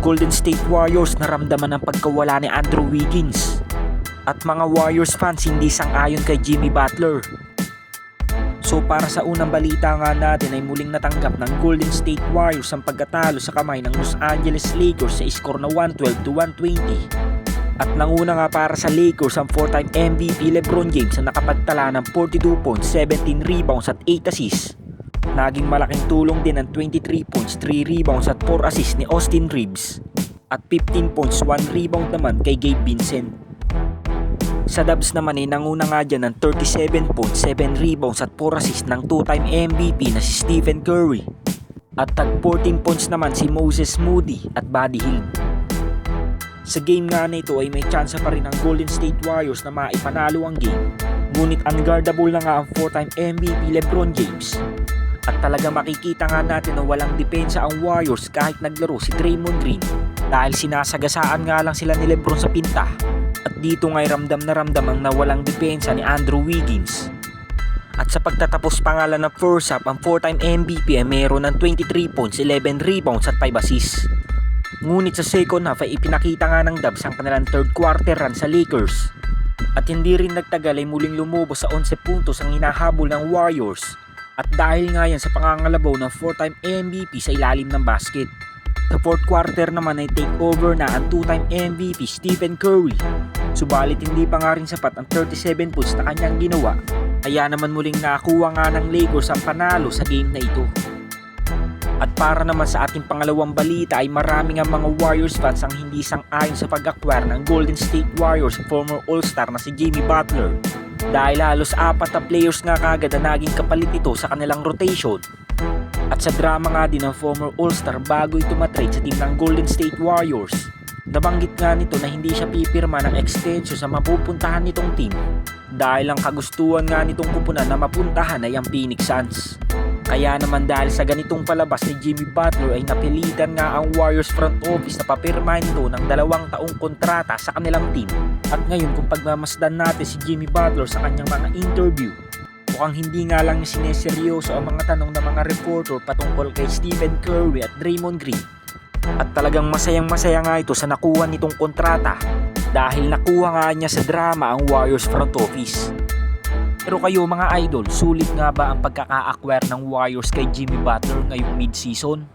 Golden State Warriors naramdaman ang pagkawala ni Andrew Wiggins. At mga Warriors fans hindi sang-ayon kay Jimmy Butler. So para sa unang balita nga natin ay muling natanggap ng Golden State Warriors ang pagkatalo sa kamay ng Los Angeles Lakers sa score na 112-120. At nanguna nga para sa Lakers ang 4-time MVP LeBron James na nakapagtala ng 42 points, 17 rebounds at 8 assists. Naging malaking tulong din ang 23 points, 3 rebounds at 4 assists ni Austin Reeves. At 15 points, 1 rebound naman kay Gabe Vincent. Sa Dubs naman ay nanguna nga dyan ng 37 points, 7 rebounds at 4 assists ng 2-time MVP na si Stephen Curry. At tag 14 points naman si Moses Moody at Buddy Hield. Sa game nga na ito ay may tsansa pa rin ang Golden State Warriors na maipanalo ang game. Ngunit unguardable na nga ang 4-time MVP LeBron James. At talaga makikita nga natin na walang depensa ang Warriors kahit naglaro si Draymond Green dahil sinasagasaan nga lang sila ni LeBron sa pinta. At dito nga'y ramdam na ramdam ang nawalang depensa ni Andrew Wiggins. At sa pagtatapos pa nga lang ng first half, ang 4-time MVP ay mayroon ng 23 points, 11 rebounds at 5 assists. Ngunit sa second half ay ipinakita nga ng Dubs ang kanilang third quarter run sa Lakers. At hindi rin nagtagal ay muling lumubos sa 11 puntos ang hinahabol ng Warriors. At dahil nga yan sa pangangalabaw ng 4-time MVP sa ilalim ng basket. Sa fourth quarter naman ay take over na ang 2-time MVP Stephen Curry. Subalit hindi pa nga rin sapat ang 37 points na kanyang ginawa. Kaya naman muling nakakuha nga ng Lakers ang panalo sa game na ito. At para naman sa ating pangalawang balita ay marami nga mga Warriors fans ang hindi sang-ayon sa pag-acquire ng Golden State Warriors former All-Star na si Jimmy Butler. Dahil halos 4 na players nga kagad na naging kapalit ito sa kanilang rotation. At sa drama nga din ng former All-Star bago ito matrade sa team ng Golden State Warriors. Nabanggit nga nito na hindi siya pipirma ng extension sa mapupuntahan nitong team. Dahil ang kagustuhan nga nitong kupunan na mapuntahan ay ang Phoenix Suns. Kaya naman dahil sa ganitong palabas ni Jimmy Butler ay napilitan nga ang Warriors front office na papirmahin ito ng 2 taong kontrata sa kanilang team. At ngayon kung pagmamasdan natin si Jimmy Butler sa kanyang mga interview, mukhang hindi nga lang sineseryoso ang mga tanong ng mga reporter patungkol kay Stephen Curry at Draymond Green. At talagang masayang-masaya nga ito sa nakuha nitong kontrata dahil nakuha nga niya sa drama ang Warriors front office. Pero kayo mga idol, sulit nga ba ang pagkaka-acquire ng Warriors kay Jimmy Butler ngayong mid-season?